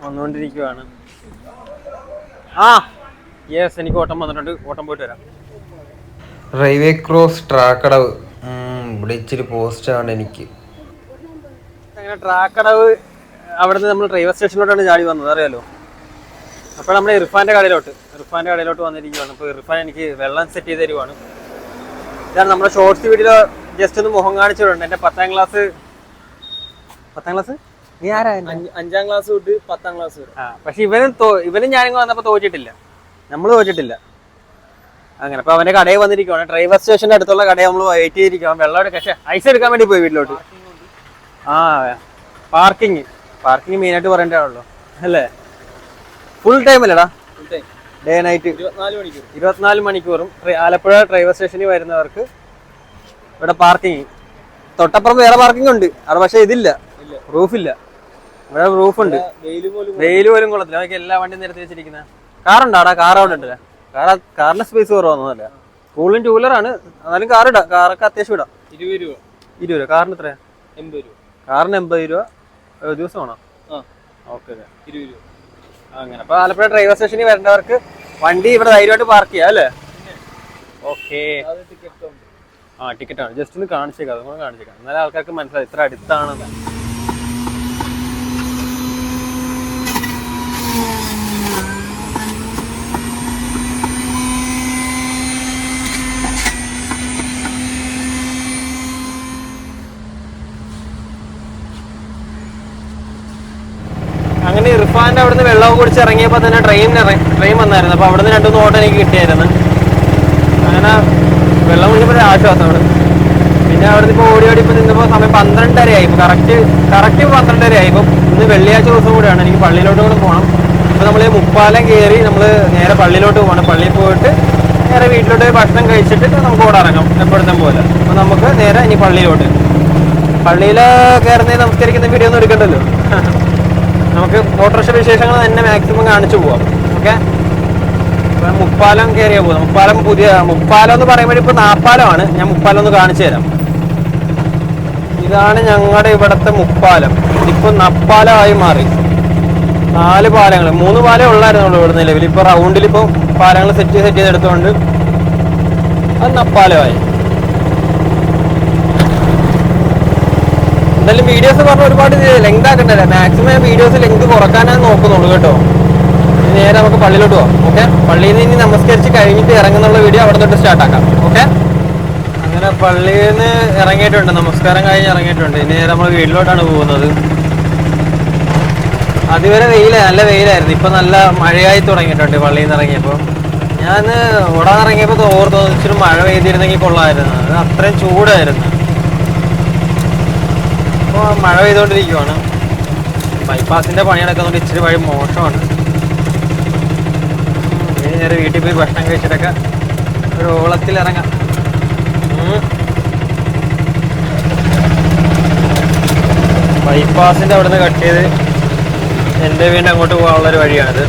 Speaker 1: വന്നുകൊണ്ടിരിക്കുകയാണ്. യെസ്, എനിക്ക് ഓട്ടം വന്നിട്ടുണ്ട്. ഓട്ടം പോയിട്ട് വരാം. റെയിൽവേ ക്രോസ് ട്രാക്കടവ്. ഇവിടെ ഇച്ചിരി പോസ്റ്റാണ് എനിക്ക്. അങ്ങനെ ട്രാക്കടവ് അവിടുന്ന് നമ്മൾ റെയിൽവേ സ്റ്റേഷനിലോട്ടാണ് ചാടി വന്നത്, അറിയാലോ. അപ്പോൾ നമ്മൾ ഇർഫാൻ്റെ കടയിലോട്ട് വന്നിരിക്കുകയാണ്. അപ്പോൾ ഇർഫാൻ എനിക്ക് വെള്ളം സെറ്റ് ചെയ്ത് തരുവാണ്. ഇതാണ് നമ്മുടെ ഷോർട്സ് വീഡിയോ. ജസ്റ്റ് ഒന്ന് മുഖം കാണിച്ചിട്ടുണ്ട്. എൻ്റെ 10ാം ക്ലാസ് നീ ആരാ?
Speaker 2: 5ാം ക്ലാസ് തൊട്ട് 10ാം ക്ലാസ് വരെ.
Speaker 1: പക്ഷെ ഇവനും ഞാനിങ്ങ് വന്നപ്പോൾ തോറ്റിട്ടില്ല, നമ്മൾ തോറ്റിട്ടില്ല. അങ്ങനെ അപ്പോൾ അവൻ്റെ കടയിൽ വന്നിരിക്കുവാണ്. റെയിൽവേ സ്റ്റേഷൻ്റെ അടുത്തുള്ള കടയിൽ നമ്മൾ വെയിറ്റ് ചെയ്തിരിക്കുകയാണ്. വെള്ളം എടുക്കാൻ ഐസ് എടുക്കാൻ വേണ്ടി പോയി വീട്ടിലോട്ട്. പാർക്കിങ് മെയിനായിട്ട് പറയേണ്ടതാണല്ലോ അല്ലേ? ഫുൾ ടൈം അല്ലേടാ? ഡേ നൈറ്റ് 24 മണിക്കൂറും ആലപ്പുഴ റെയിൽവേ സ്റ്റേഷനിൽ വരുന്നവർക്ക് ഇവിടെ പാർക്കിങ്. തൊട്ടപ്പുറം വേറെ പാർക്കിംഗ് ഉണ്ട് അവിടെ, പക്ഷെ ഇതില്ല, റൂഫില്ല. ഇവിടെ റൂഫുണ്ട്. വെയിൽ പോലും കൊള്ളത്തില്ല. അതൊക്കെ എല്ലാ വണ്ടിയും നിരത്തി വെച്ചിരിക്കുന്ന. കാറുണ്ടോ അവിടെ? കാർ അവിടെ ഉണ്ടല്ലേ. കാറിന് സ്പേസ് കുറവാന്നല്ല. സ്കൂളിലും 2 വീലറാണ്, എന്നാലും കാർ ഇടാം. കാറൊക്കെ അത്യാവശ്യം ഇടാം. 20 രൂപ. കാറിന് എത്രയാ? 80 രൂപ. കാറിന് 80 രൂപ ഒരു ദിവസം വേണം. ഓക്കെ 20 രൂപ. അങ്ങനെ അപ്പൊ ആലപ്പുഴ റെയിൽവേ സ്റ്റേഷനിൽ വരേണ്ടവർക്ക് വണ്ടി ഇവിടെ ധൈര്യമായിട്ട് പാർക്ക് ചെയ്യാം അല്ലേ? ഓക്കെ. ടിക്കറ്റാണ്. ജസ്റ്റ് ഒന്ന് കാണിച്ചേക്കാം, അതുകൊണ്ട് കാണിച്ചേക്കാം. എന്നാലും ആൾക്കാർക്ക് മനസ്സിലായി ഇത്ര അടുത്താണെന്ന്. അങ്ങനെ ഇർഫാൻ്റെ അവിടുന്ന് വെള്ളമൊക്കെ കുടിച്ച് ഇറങ്ങിയപ്പോൾ തന്നെ ട്രെയിൻ വന്നായിരുന്നു. അപ്പോൾ അവിടുന്ന് 2-3 ഓട്ടം എനിക്ക് കിട്ടിയായിരുന്നു. അങ്ങനെ വെള്ളം കുടിച്ചപ്പോൾ ആശ്വാസം. അവിടെ പിന്നെ അവിടെ നിന്ന് ഇപ്പോൾ ഓടി ഓടി ഇപ്പോൾ നിന്നപ്പോൾ സമയം 12:30 ഇപ്പോൾ കറക്റ്റ് 12:30 ഇപ്പം ഇന്ന് വെള്ളിയാഴ്ച ദിവസം കൂടെയാണ്. എനിക്ക് പള്ളിയിലോട്ട് കൂടെ പോകണം. ഇപ്പോൾ നമ്മൾ മുപ്പാലം കയറി നമ്മൾ നേരെ പള്ളിയിലോട്ട് പോകണം. പള്ളിയിൽ പോയിട്ട് നേരെ വീട്ടിലോട്ട് ഭക്ഷണം കഴിച്ചിട്ട് നമുക്ക് ഓടെ ഇറങ്ങാം എപ്പോഴത്തെ പോലെ. അപ്പോൾ നമുക്ക് നേരെ ഇനി പള്ളിയിലോട്ട്, പള്ളിയിൽ കയറുന്ന നമസ്കരിക്കുന്ന വീഡിയോ ഒന്നും എടുക്കണ്ടല്ലോ. നമുക്ക് ഓട്ടോറിക്ഷ വിശേഷങ്ങൾ തന്നെ മാക്സിമം കാണിച്ചു പോവാം. ഓക്കെ, മുപ്പാലം കയറിയാൽ പോകും. മുപ്പാലം എന്ന് പറയുമ്പോൾ ഇപ്പോൾ 4 ഞാൻ മുപ്പാലം ഒന്ന് കാണിച്ചു തരാം. ഇതാണ് ഞങ്ങളുടെ ഇവിടുത്തെ മുപ്പാലം. ഇതിപ്പോൾ നപ്പാലമായി മാറി. 4 പാലങ്ങൾ, 3 പാലേ ഉള്ളായിരുന്നുള്ളൂ ഇവിടെ നിലവിൽ. ഇപ്പോൾ റൗണ്ടിൽ ഇപ്പോൾ പാലങ്ങൾ സെറ്റ് ചെയ്തെടുത്തുകൊണ്ട് അത് നപ്പാലമായി. എന്തായാലും വീഡിയോസ് പറഞ്ഞ ഒരുപാട് ലെങ്ത് ആക്കണ്ടല്ലേ, മാക്സിമം വീഡിയോസ് ലെങ്ത് കുറക്കാനാണ് നോക്കുന്നുള്ളൂ കേട്ടോ. നേരെ നമുക്ക് പള്ളിയിലോട്ട് പോകാം. ഓക്കെ, പള്ളിയിൽ നിന്ന് ഇനി നമസ്കരിച്ച് കഴിഞ്ഞിട്ട് ഇറങ്ങുന്നുള്ള വീഡിയോ അവിടെ തൊട്ട് സ്റ്റാർട്ടാക്കാം. ഓക്കെ, അങ്ങനെ പള്ളിയിൽ നിന്ന് ഇറങ്ങിയിട്ടുണ്ട്, നമസ്കാരം കഴിഞ്ഞ് ഇറങ്ങിയിട്ടുണ്ട്. ഇനി നേരെ നമ്മൾ വീട്ടിലോട്ടാണ് പോകുന്നത്. അതുവരെ നല്ല വെയിലായിരുന്നു. ഇപ്പം നല്ല മഴയായി തുടങ്ങിയിട്ടുണ്ട് പള്ളിയിൽ നിന്ന് ഇറങ്ങിയപ്പോൾ. ഞാൻ ഓടാൻ ഇറങ്ങിയപ്പോൾ ഓർത്ത് ഇച്ചിരി മഴ പെയ്തിരുന്നെങ്കിൽ കൊള്ളായിരുന്നു. അത് അത്രയും ചൂടായിരുന്നു. ഇപ്പോൾ മഴ പെയ്തുകൊണ്ടിരിക്കുവാണ്. ബൈപ്പാസിൻ്റെ പണി നടക്കുന്നുണ്ട്, ഇച്ചിരി വഴി മോശമാണ്. ഇനി നേരെ വീട്ടിൽ പോയി ഭക്ഷണം കഴിച്ചിട്ടൊക്കെ ഒരു ഓളത്തിൽ ഇറങ്ങാം. ബൈപ്പാസിൻ്റെ അവിടെ നിന്ന് കട്ട് ചെയ്ത് എൻ്റെ വീണ്ടും അങ്ങോട്ട് പോകാനുള്ളൊരു വഴിയാണിത്.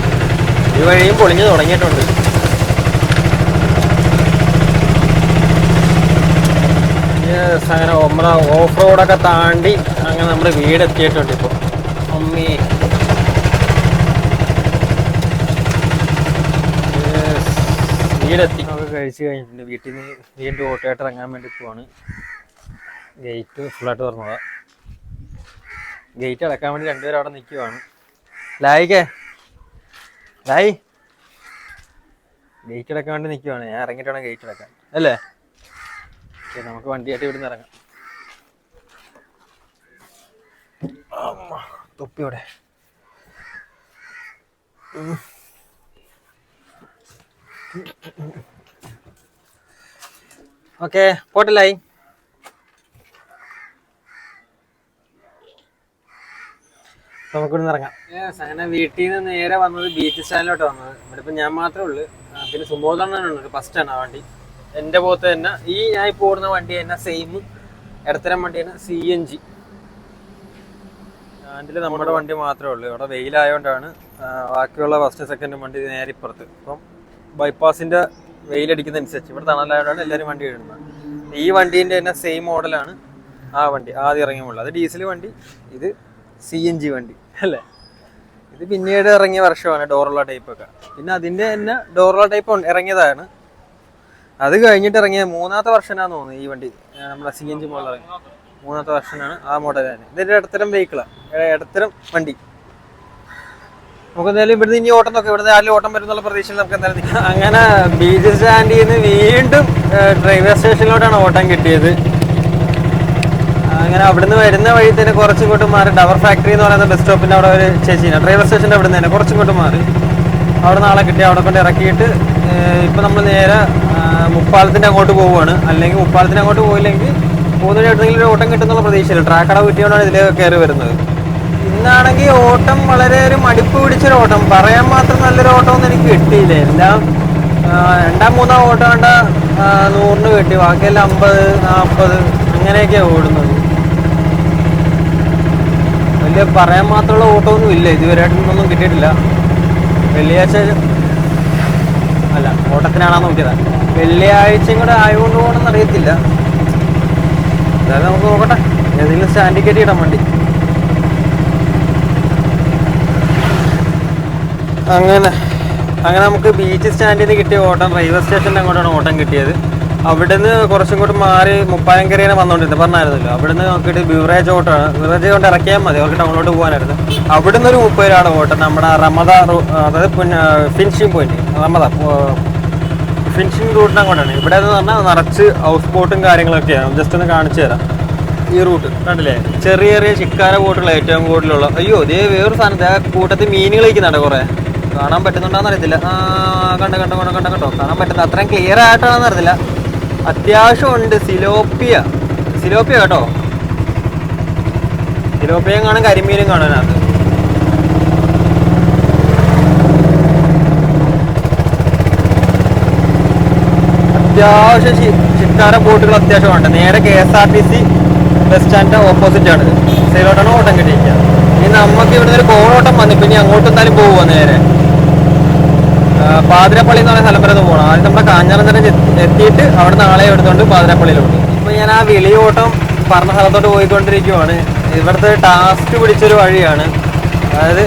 Speaker 1: ഈ വഴിയും പൊളിഞ്ഞ് തുടങ്ങിയിട്ടുണ്ട്. അങ്ങനെ നമ്മുടെ ഓഫ് റോഡൊക്കെ താണ്ടി അങ്ങനെ നമ്മുടെ വീടെത്തിയിട്ടുണ്ട്. ഇപ്പോൾ അമ്മേ വീടെത്തി. നമുക്ക് കഴിച്ച് കഴിഞ്ഞിട്ടുണ്ട്. വീട്ടിൽ നിന്ന് വീണ്ടും ഓട്ടോയായിട്ട് ഇറങ്ങാൻ വേണ്ടി പോവാണ്. ഗേറ്റ് ഫുള്ളായിട്ട് തുറന്നതാണ്. ഗേറ്റ് അടക്കാൻ വേണ്ടി 2 പേരും അവിടെ നിൽക്കുവാണ്. ലായിക്കേ ലായി ഗേറ്റ് അടക്കാൻ വേണ്ടി നിൽക്കുവാണ്. ഞാൻ ഇറങ്ങിയിട്ട് വേണം ഗേറ്റ് അടക്കാൻ അല്ലേ. ഓക്കെ, നമുക്ക് വണ്ടിയായിട്ട് ഇവിടുന്ന് ഇറങ്ങാം. തൊപ്പിയോടെ ഓക്കെ പോട്ടില്ലായി. നമുക്കിവിടുന്ന് ഇറങ്ങാം. അങ്ങനെ വീട്ടിൽ നിന്ന് നേരെ വന്നത് ബീച്ച് സ്റ്റാൻഡിലോട്ട് വന്നത്. ഇവിടെ ഇപ്പം ഞാൻ മാത്രമേ ഉള്ളൂ. പിന്നെ സുബോധണ്ണനുണ്ട്, ഫസ്റ്റാണ് ആ വണ്ടി. എൻ്റെ പോകത്ത് തന്നെ ഈ ഞാൻ ഇപ്പോൾ ഓടുന്ന വണ്ടി തന്നെ സെയിം ഇടത്തരം വണ്ടി തന്നെ CNG. സ്റ്റാൻഡിൽ നമ്മുടെ വണ്ടി മാത്രമേ ഉള്ളൂ. ഇവിടെ വെയിലായതുകൊണ്ടാണ് ബാക്കിയുള്ള ഫസ്റ്റ് സെക്കൻഡ് വണ്ടി നേരെ ഇപ്പുറത്ത്. ഇപ്പം ബൈപ്പാസിൻ്റെ വെയിലടിക്കുന്നതനുസരിച്ച് ഇവിടെ തണലായതുകൊണ്ടാണ് എല്ലാവരും വണ്ടി ഇടുന്നത്. ഈ വണ്ടീൻ്റെ തന്നെ സെയിം മോഡലാണ് ആ വണ്ടി ആദ്യം ഇറങ്ങിയുള്ളൂ. അത് ഡീസൽ വണ്ടി, ഇത് CNG വണ്ടി അല്ലേ. ഇത് പിന്നീട് ഇറങ്ങിയ വർഷമാണ് ഡോറുള്ള ടൈപ്പൊക്കെ. പിന്നെ അതിൻ്റെ തന്നെ ഡോറുള്ള ടൈപ്പ് ഇറങ്ങിയതാണ്. അത് കഴിഞ്ഞിട്ട് ഇറങ്ങിയ 3ാമത്തെ വർഷനാന്ന് തോന്നുന്നു ഈ വണ്ടി. നമ്മുടെ CNG മോഡൽ ഇറങ്ങി 3ാമത്തെ വർഷനാണ് ആ മോഡൽ തന്നെ. ഇതൊരു ഇടത്തരം വെഹിക്കിളാണ്, ഇടത്തരം വണ്ടി. നമുക്ക് എന്തായാലും ഇവിടുന്ന് ഇനി ഓട്ടം നോക്കാം. ഇവിടുന്ന് ആരും ഓട്ടം വരുന്നുള്ള പ്രതീക്ഷയിൽ നമുക്ക് എന്തായാലും അങ്ങനെ ബീച്ച് സ്റ്റാൻഡിൽ നിന്ന് വീണ്ടും റെയിൽവേ സ്റ്റേഷനിലോട്ടാണ് ഓട്ടം കിട്ടിയത്. അങ്ങനെ അവിടുന്ന് വരുന്ന വഴി തന്നെ കുറച്ചും ഇങ്ങോട്ട് മാറി ഡവർ ഫാക്ടറി എന്ന് പറയുന്ന ബസ് സ്റ്റോപ്പിൻ്റെ അവിടെ ഒരു ചേച്ചീന റെയിൽവേ സ്റ്റേഷൻ്റെ അവിടെ നിന്ന് തന്നെ കുറച്ചും ഇങ്ങോട്ട് മാറി അവിടെ നാളെ കിട്ടി. അവിടെ കൊണ്ട് ഇറക്കിയിട്ട് ഇപ്പം നമ്മൾ നേരെ മുപ്പാലത്തിൻ്റെ അങ്ങോട്ട് പോവുകയാണ്. അല്ലെങ്കിൽ മുപ്പാലത്തിന് അങ്ങോട്ട് പോയില്ലെങ്കിൽ പോകുന്നതിന് എവിടെയെങ്കിലും ഒരു ഓട്ടം കിട്ടുന്നുള്ള പ്രതീക്ഷയില്ല. ട്രാക്കട കിട്ടിയോണ്ടാണ് ഇതിൽ കയറി വരുന്നത്. ഇന്നാണെങ്കിൽ ഓട്ടം വളരെ ഒരു മടുപ്പ് പിടിച്ചൊരു ഓട്ടം, പറയാൻ മാത്രം നല്ലൊരു ഓട്ടമൊന്നും എനിക്ക് കിട്ടിയില്ല. എല്ലാം 2-3 ഓട്ടം കണ്ട 100-ന് കിട്ടി, ബാക്കിയെല്ലാം 50-40 അങ്ങനെയൊക്കെയാണ് ഓടുന്നത്. വലിയ പറയാൻ മാത്രമുള്ള ഓട്ടമൊന്നും ഇല്ല, ഇതുവരെയായിട്ടൊന്നും കിട്ടിയിട്ടില്ല. വെള്ളിയാഴ്ച അല്ല, ഓട്ടത്തിനാണോ നോക്കിയതാ, വെള്ളിയാഴ്ചയും കൂടെ ആയതുകൊണ്ട് പോകണമെന്ന് അറിയത്തില്ല. എന്തായാലും നമുക്ക് നോക്കട്ടെ, ഏതെങ്കിലും സ്റ്റാൻഡിൽ കയറ്റി ഇടാൻ വേണ്ടി. അങ്ങനെ നമുക്ക് ബീച്ച് സ്റ്റാൻഡിൽ നിന്ന് കിട്ടിയ ഓട്ടം റെയിൽവേ സ്റ്റേഷൻ്റെ അങ്ങോട്ടാണ് ഓട്ടം കിട്ടിയത്. അവിടുന്ന് കുറച്ചും കൂടി മാറി മുപ്പായങ്കരേനെ വന്നുകൊണ്ടിരുന്നത് പറഞ്ഞായിരുന്നല്ലോ. അവിടുന്ന് നോക്കിയിട്ട് ബിവറേജ് ഓട്ടമാണ്. ബിവറേജ് കൊണ്ട് ഇറക്കിയാൽ മതി, അവർക്ക് ടൗണിലോട്ട് പോകാനായിരുന്നു. അവിടുന്ന് ഒരു 30 രൂപയുടെ ഓട്ടം നമ്മുടെ റമദ, അതായത് ഫിനിഷിംഗ് പോയിന്റ് റമദ ഫിനിഷിംഗ് റൂട്ടിന് അങ്ങോട്ടാണ്. ഇവിടെ എന്ന് പറഞ്ഞാൽ നിറച്ച് ഹൗസ് ബോട്ടും കാര്യങ്ങളൊക്കെയാണ്. ജസ്റ്റ് ഒന്ന് കാണിച്ചു തരാം. ഈ റൂട്ട് കണ്ടില്ലേ, ചെറിയ ചെറിയ ചിക്കാര ബോട്ടുകൾ ഏറ്റവും കൂടുതലുള്ള. അയ്യോ ഇതേ വേറൊരു സാധനത്തെ കൂട്ടത്തിൽ മീനുകൾ കഴിക്കുന്നുണ്ട്. കുറേ കാണാൻ പറ്റുന്നുണ്ടോയെന്ന് അറിയത്തില്ല. കണ്ടോ കാണാൻ പറ്റുന്നത് അത്രയും ക്ലിയർ ആയിട്ടാണെന്ന് അറിയത്തില്ല. അത്യാവശ്യം ഉണ്ട്. സിലോപ്പിയ കേട്ടോ, സിലോപ്പിയും കാണും കരിമീനും കാണും അതിനകത്ത്. അത്യാവശ്യം ചിട്ടാര ബോട്ടുകൾ അത്യാവശ്യമുണ്ട്. നേരെ KSRTC ബസ് സ്റ്റാൻഡിന്റെ ഓപ്പോസിറ്റ് ആണ്, സൈലോട്ടാണ് ഓട്ടം കിട്ടിയിരിക്കുക. ഇനി നമുക്ക് ഇവിടുന്ന് ഒരു കോളോട്ടം വന്നു, പിന്നെ അങ്ങോട്ട് എന്തായാലും പോവുക നേരെ പാതിരപ്പള്ളി എന്ന് പറയുന്ന സ്ഥലം വരെ ഒന്ന് പോകണം. ആദ്യം നമ്മുടെ കാഞ്ഞാറന്തരം എത്തിയിട്ട് അവിടെ നാളെ എടുത്തുകൊണ്ട് പാതിരപ്പള്ളിയിലോട്ട്. ഇപ്പൊ ഞാൻ ആ വിളിയോട്ടം പറഞ്ഞ സ്ഥലത്തോട്ട് പോയിക്കൊണ്ടിരിക്കുവാണ്. ഇവിടുത്തെ ടാസ്ക് പിടിച്ചൊരു വഴിയാണ്, അതായത്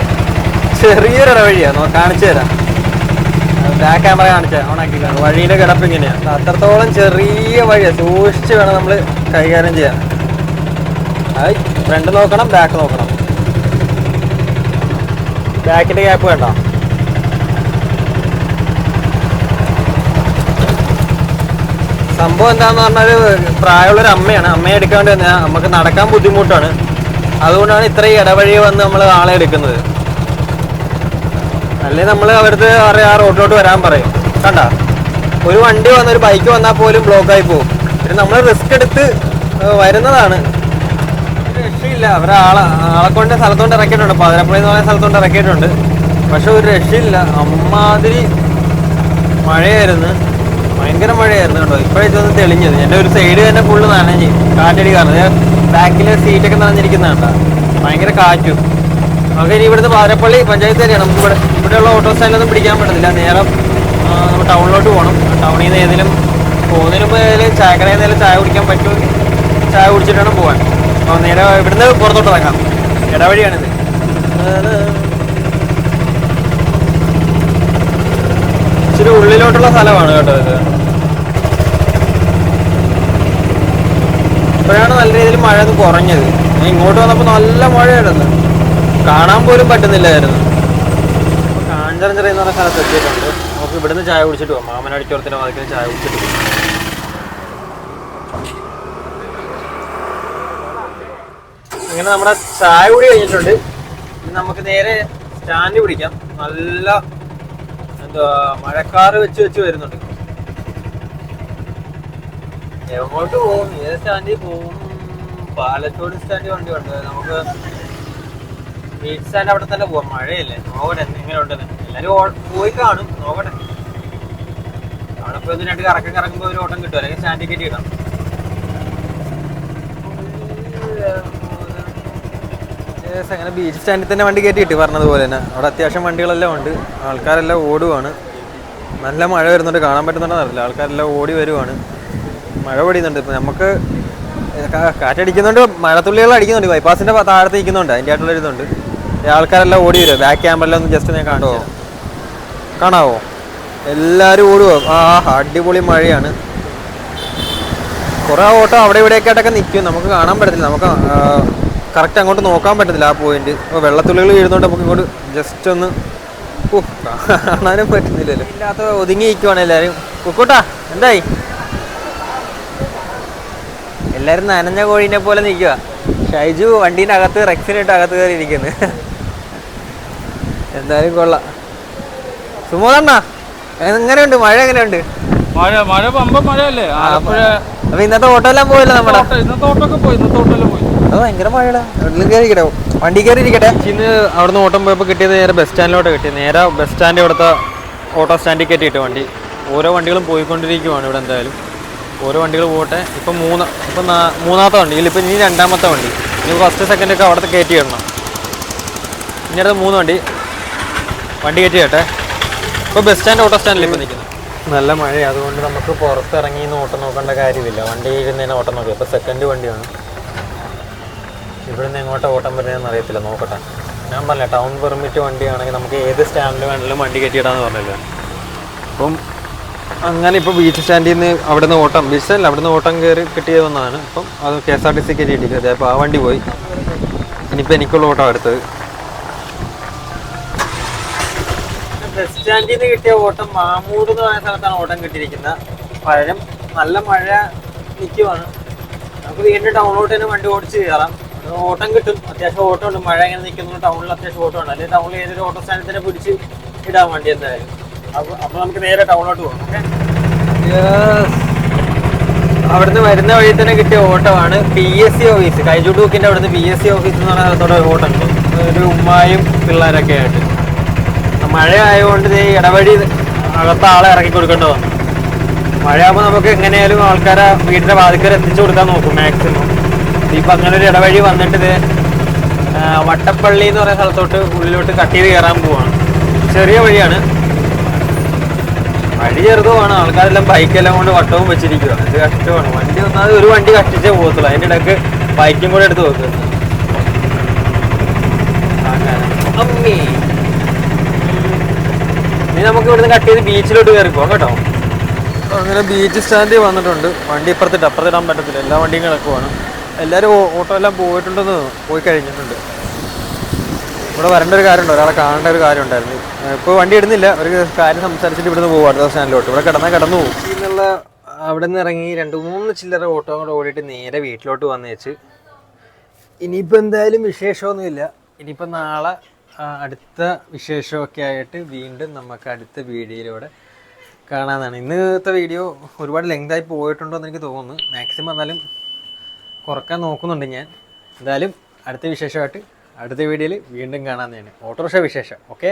Speaker 1: ചെറിയൊരു വഴിയാണ്, കാണിച്ചു തരാം. ബാക്ക് ക്യാമറ കാണിച്ചാൽ ഓണാക്കിയിട്ടാണ്. വഴിയുടെ കിടപ്പ് ഇങ്ങനെയാണ്, അത്രത്തോളം ചെറിയ വഴിയാണ്. സൂക്ഷിച്ച് വേണം നമ്മൾ കൈകാര്യം ചെയ്യാൻ. അത് ഫ്രണ്ട് നോക്കണം, ബാക്ക് നോക്കണം. ബാക്കിന്റെ ഗ്യാപ്പ് വേണ്ട. സംഭവം എന്താന്ന് പറഞ്ഞാൽ പ്രായമുള്ളൊരു അമ്മയാണ്. അമ്മയെ എടുക്കാണ്ട് തന്നെ നമുക്ക് നടക്കാൻ ബുദ്ധിമുട്ടാണ്. അതുകൊണ്ടാണ് ഇത്രയും ഇടവഴി വന്ന് നമ്മൾ ആളെ എടുക്കുന്നത്. അല്ലെങ്കിൽ നമ്മൾ അവിടുത്തെ ആ റോഡിലോട്ട് വരാൻ പറയും. കണ്ട, ഒരു വണ്ടി വന്ന് ഒരു ബൈക്ക് വന്നാൽ പോലും ബ്ലോക്കായി പോകും. പിന്നെ നമ്മൾ റിസ്ക് എടുത്ത് വരുന്നതാണ്. രക്ഷയില്ല. ആളെ കൊണ്ട് സ്ഥലത്തോണ്ട് ഇറക്കിയിട്ടുണ്ട്, പാതിരപ്പള്ളി എന്ന് പറയുന്ന സ്ഥലത്തോണ്ട് ഇറക്കിയിട്ടുണ്ട്. പക്ഷെ ഒരു രക്ഷയില്ല, അമ്മാതിരി മഴയായിരുന്നു, ഭയങ്കര മഴയായിരുന്നു കേട്ടോ. ഇപ്പോഴേക്കൊന്ന് തെളിഞ്ഞത്. എൻ്റെ ഒരു സൈഡ് തന്നെ ഫുള്ള് നനഞ്ഞ് കാറ്റടി കാരണം. ബാക്കിലെ സീറ്റൊക്കെ നനഞ്ഞിരിക്കുന്നതാണ്, ഭയങ്കര കാറ്റും. നമുക്ക് ഇനി ഇവിടുന്ന് പാതിരപ്പള്ളി പഞ്ചായത്ത് തന്നെയാണ്. നമുക്ക് ഇവിടെയുള്ള ഓട്ടോ സ്റ്റാൻഡിലൊന്നും പിടിക്കാൻ പറ്റത്തില്ല. നേരെ നമ്മൾ ടൗണിലോട്ട് പോകണം. ടൗണിൽ നിന്ന് ഏതെങ്കിലും പോകുന്നതിന് മുമ്പ് ഏതെങ്കിലും ചായക്കടയിൽ നിന്ന് ചായ കുടിക്കാൻ പറ്റുമെങ്കിൽ ചായ കുടിച്ചിട്ട് വേണം പോകാൻ. അപ്പോൾ നേരെ ഇവിടുന്ന് പുറത്തോട്ട് ഇറങ്ങാം. ഇടവഴിയാണിത്. ഇച്ചിരി ഉള്ളിലോട്ടുള്ള സ്ഥലമാണ് കേട്ടോ ഇത്. ഇപ്പോഴാണ് നല്ല രീതിയിൽ മഴ ഒന്ന് കുറഞ്ഞത്. ഇങ്ങോട്ട് വന്നപ്പോൾ നല്ല മഴയായിരുന്നു, കാണാൻ പോലും പറ്റുന്നില്ലായിരുന്നു. കാഞ്ചിറ എന്ന് പറഞ്ഞ സ്ഥലത്ത് എത്തിയിട്ടുണ്ട്. നമുക്ക് ഇവിടുന്ന് ചായ കുടിച്ചിട്ട് പോകാം. മാമനടിച്ചോളത്തിൻ്റെ വാതിക്കൽ ചായ കുടിച്ചിട്ട് പോകാം. ഇങ്ങനെ നമ്മുടെ ചായ കൂടി കഴിഞ്ഞിട്ടുണ്ട്. ഇനി നമുക്ക് നേരെ സ്റ്റാൻഡ് പിടിക്കാം. നല്ല എന്തുവാ മഴക്കാറ് വെച്ച് വരുന്നുണ്ട്. എങ്ങോട്ട് പോകും, ഏത് സ്റ്റാൻഡിൽ പോകും? പാലച്ചോട് സ്റ്റാൻഡിൽ വണ്ടി ഉണ്ട്. നമുക്ക് ബീച്ച് സ്റ്റാൻഡ് അവിടെ തന്നെ പോവാം. മഴയല്ലേ, നോക്കട്ടെ എങ്ങനെ ഉണ്ടെന്ന്. എല്ലാവരും പോയി കാണും, നോക്കട്ടെ. അവിടെ പോയി രണ്ട് കറങ്ങുമ്പോൾ ഒരു ഓട്ടം കിട്ടും, അല്ലെങ്കിൽ സ്റ്റാൻഡ് ടിക്കറ്റ് കിട്ടാം. അങ്ങനെ ബീച്ച് സ്റ്റാൻഡിൽ തന്നെ വണ്ടി കയറ്റി കിട്ടി പറഞ്ഞതുപോലെ തന്നെ. അവിടെ അത്യാവശ്യം വണ്ടികളെല്ലാം ഉണ്ട്, ആൾക്കാരെല്ലാം ഓടുവാണ്. നല്ല മഴ വരുന്നുണ്ട്, കാണാൻ പറ്റുന്നുണ്ടെന്ന് അറിയില്ല. ആൾക്കാരെല്ലാം ഓടി വരുവാണ്, മഴ പൊടിയുന്നുണ്ട്. ഇപ്പം നമുക്ക് കാറ്റടിക്കുന്നുണ്ട്, മഴത്തുള്ളികൾ അടിക്കുന്നുണ്ട്. ബൈപ്പാസിൻ്റെ താഴത്ത് നിൽക്കുന്നുണ്ട്, അതിൻ്റെ ആയിട്ടുള്ള ഇതുണ്ട്. ആൾക്കാരെല്ലാം ഓടി വരുമോ. ബാക്ക് ക്യാമറയിലൊന്ന് ജസ്റ്റ് ഞാൻ കാണാവോ? എല്ലാവരും ഓടുവോ. അടിപൊളി മഴയാണ്. കുറേ ഓട്ടം അവിടെ ഇവിടെയൊക്കെ ആയിട്ടൊക്കെ നിൽക്കും, നമുക്ക് കാണാൻ പറ്റത്തില്ല. നമുക്ക് കറക്റ്റ് അങ്ങോട്ട് നോക്കാൻ പറ്റത്തില്ല ആ പോയിന്റ്. അപ്പോൾ വെള്ളത്തുള്ളികൾ വീഴുന്നുണ്ട്, നമുക്ക് ഇങ്ങോട്ട് ജസ്റ്റ് ഒന്ന് കാണാനും പറ്റുന്നില്ലല്ലോ. ഇല്ലാത്ത ഒതുങ്ങി നിൽക്കുവാണ് എല്ലാവരും. കുക്കൂട്ടാ എന്തായി? എല്ലാവരും നനഞ്ഞ കോഴീനെ പോലെ നിൽക്കുക. ഷൈജു വണ്ടീൻ്റെ അകത്ത് റെക്സിനിട്ട് അകത്ത് കയറി ഇരിക്കുന്നു. എന്തായാലും കൊള്ളാം. സുമോദണ്ണ എങ്ങനെയുണ്ട്? മഴ എങ്ങനെയുണ്ട്?
Speaker 2: മഴ പമ്പ മഴയല്ലേ.
Speaker 1: അപ്പൊ ഇന്നത്തെ ഓട്ടോ എല്ലാം പോയല്ലോ നമ്മുടെ.
Speaker 2: ഇന്നത്തെ ഓട്ടോ പോയി.
Speaker 1: അത് ഭയങ്കര മഴയുടെ കയറിയിരിക്കട്ടെ, വണ്ടി കയറി ഇരിക്കട്ടെ. ഇന്ന് അവിടുന്ന് ഓട്ടം പോയപ്പോൾ കിട്ടിയത് നേരെ ബസ് സ്റ്റാൻഡിലോട്ട് കിട്ടി. നേരെ ബസ് സ്റ്റാൻഡ് ഇവിടുത്തെ ഓട്ടോ സ്റ്റാൻഡിൽ കയറ്റിയിട്ട് വണ്ടി. ഓരോ വണ്ടികളും പോയിക്കൊണ്ടിരിക്കുവാണ് ഇവിടെ. എന്തായാലും ഓരോ വണ്ടികൾ പോട്ടെ. ഇപ്പം മൂന്നാമത്തെ വണ്ടി, ഇതിലിപ്പോൾ ഇനി രണ്ടാമത്തെ വണ്ടി. ഇനി ഫസ്റ്റ് സെക്കൻഡ് ഒക്കെ അവിടുത്തെ കയറ്റി ഇടണം. ഇനി അടുത്ത 3 വണ്ടി കയറ്റി കേട്ടെ. ഇപ്പോൾ ബസ് സ്റ്റാൻഡ് ഓട്ടോ സ്റ്റാൻഡിൽ ഇപ്പോൾ നിൽക്കുന്നത്. നല്ല മഴ, അതുകൊണ്ട് നമുക്ക് പുറത്തിറങ്ങി ഓട്ടം നോക്കേണ്ട കാര്യമില്ല. വണ്ടി ഇരുന്നതിന് ഓട്ടം നോക്കി. ഇപ്പോൾ സെക്കൻഡ് വണ്ടിയാണ്. ഇവിടുന്ന് എങ്ങോട്ടാ ഓട്ടം വരുന്നതെന്ന് അറിയത്തില്ല, നോക്കട്ടെ. ഞാൻ പറഞ്ഞില്ല, ടൗൺ പെർമിറ്റ് വണ്ടിയാണെങ്കിൽ നമുക്ക് ഏത് സ്റ്റാൻഡിൽ വേണമെങ്കിലും വണ്ടി കയറ്റിയിടാന്ന് പറഞ്ഞില്ല. അപ്പം അങ്ങനെ ഇപ്പോൾ ബീച്ച് സ്റ്റാൻഡിൽ നിന്ന് അവിടുന്ന് ഓട്ടം, ബീച്ച് സ്റ്റാൻഡിൽ അവിടുന്ന് ഓട്ടം കയറി കിട്ടിയത് വന്നതാണ്. അപ്പം അത് KSRTC കയറ്റിയിട്ടില്ല. അപ്പോൾ ആ വണ്ടി പോയി. ഇനിയിപ്പോൾ എനിക്കുള്ള ഓട്ടം അടുത്തത്. ബസ് സ്റ്റാൻഡിൽ നിന്ന് കിട്ടിയ ഓട്ടം മാമൂട് എന്ന് പറയുന്ന സ്ഥലത്താണ് ഓട്ടം കിട്ടിയിരിക്കുന്നത്. പഴം നല്ല മഴ നിൽക്കുവാണ്. നമുക്ക് വീണ്ടും ടൗണിലോട്ട് തന്നെ വണ്ടി ഓടിച്ച് കയറാം. ഓട്ടം കിട്ടും, അത്യാവശ്യം ഓട്ടം ഉണ്ട്. മഴ ഇങ്ങനെ നിൽക്കുന്നു, ടൗണിൽ അത്യാവശ്യം ഓട്ടം ഉണ്ട്. അല്ലെങ്കിൽ ടൗണിൽ ഏതൊരു ഓട്ടോ സ്റ്റാൻഡിൽ തന്നെ പിടിച്ച് ഇടാൻ വണ്ടി എന്തായാലും. അപ്പോൾ നമുക്ക് നേരെ ടൗണിലോട്ട് പോകാം. ഓക്കെ, അവിടുന്ന് വരുന്ന വഴി തന്നെ കിട്ടിയ ഓട്ടമാണ് PSC ഓഫീസ്, കൈജുട്ടൂക്കിൻ്റെ അവിടുന്ന് PSC ഓഫീസ് എന്ന് പറഞ്ഞ സ്ഥലത്തോടെ ഓട്ടം ഉണ്ട്. ഒരു ഉമ്മായും പിള്ളേരൊക്കെ ആയിട്ട്. മഴ ആയതുകൊണ്ട് ഈ ഇടവഴി അകത്ത് ആളെ ഇറക്കി കൊടുക്കേണ്ടി വന്നു. മഴയാകുമ്പോൾ നമുക്ക് എങ്ങനെയാലും ആൾക്കാരെ വീടിൻ്റെ വാതിക്കൽ എത്തിച്ചു കൊടുക്കാൻ നോക്കും മാക്സിമം. ഇപ്പം അങ്ങനെ ഒരു ഇടവഴി വന്നിട്ട് ഇത് വട്ടപ്പള്ളി എന്ന് പറയുന്ന സ്ഥലത്തോട്ട് ഉള്ളിലോട്ട് കട്ട് ചെയ്ത് കയറാൻ പോവാണ്. ചെറിയ വഴിയാണ്, വഴി ചെറുതുമാണ്. ആൾക്കാരെല്ലാം ബൈക്കെല്ലാം കൊണ്ട് വട്ടവും വെച്ചിരിക്കുക. ഇത് കഷ്ടമാണ്. വണ്ടി വന്നാൽ ഒരു വണ്ടി കഷ്ടിച്ചേ പോകത്തുള്ളൂ. അതിൻ്റെ ഇടയ്ക്ക് ബൈക്കും കൂടെ എടുത്ത് വെക്കുക. അമ്മേ, ഇനി നമുക്ക് ഇവിടുന്ന് കട്ട് ചെയ്ത് ബീച്ചിലോട്ട് കയറി പോകാം കേട്ടോ. അങ്ങനെ ബീച്ച് സ്റ്റാൻഡിൽ വന്നിട്ടുണ്ട്. വണ്ടി ഇപ്പുറത്തിട്ട് അപ്പുറത്തിടാൻ പറ്റത്തില്ല, എല്ലാ വണ്ടിയും കിടക്കുവാണ്. എല്ലാവരും ഓട്ടോ എല്ലാം പോയി കഴിഞ്ഞിട്ടുണ്ട്. ഇവിടെ വരേണ്ട ഒരു കാര്യമുണ്ട്, ഒരാളെ കാണേണ്ട ഒരു കാര്യം ഉണ്ടായിരുന്നു. ഇപ്പോൾ വണ്ടി ഇടുന്നില്ല, ഒരു കാര്യം സംസാരിച്ചിട്ട് ഇവിടുന്ന് പോകും അടുത്ത സ്റ്റാൻഡിലോട്ട്. ഇവിടെ കടന്നു പോകും. ഇന്നുള്ള അവിടെ നിന്ന് ഇറങ്ങി 2-3 ചില്ലറ ഓട്ടോ കൂടെ ഓടിയിട്ട് നേരെ വീട്ടിലോട്ട് വന്നേച്ച് ഇനിയിപ്പോൾ എന്തായാലും വിശേഷമൊന്നുമില്ല. ഇനിയിപ്പോൾ നാളെ അടുത്ത വിശേഷമൊക്കെ ആയിട്ട് വീണ്ടും നമുക്ക് അടുത്ത വീഡിയോയിലൂടെ കാണാനാണ്. ഇന്നത്തെ വീഡിയോ ഒരുപാട് ലെങ്തായി പോയിട്ടുണ്ടോ എന്ന് എനിക്ക് തോന്നുന്നു. മാക്സിമം എന്നാലും കുറക്കാൻ നോക്കുന്നുണ്ട് ഞാൻ. എന്തായാലും അടുത്ത വിശേഷമായിട്ട് അടുത്ത വീഡിയോയിൽ വീണ്ടും കാണാൻ തന്നെയാണ്. ഓട്ടോറിക്ഷ വിശേഷം. ഓക്കെ.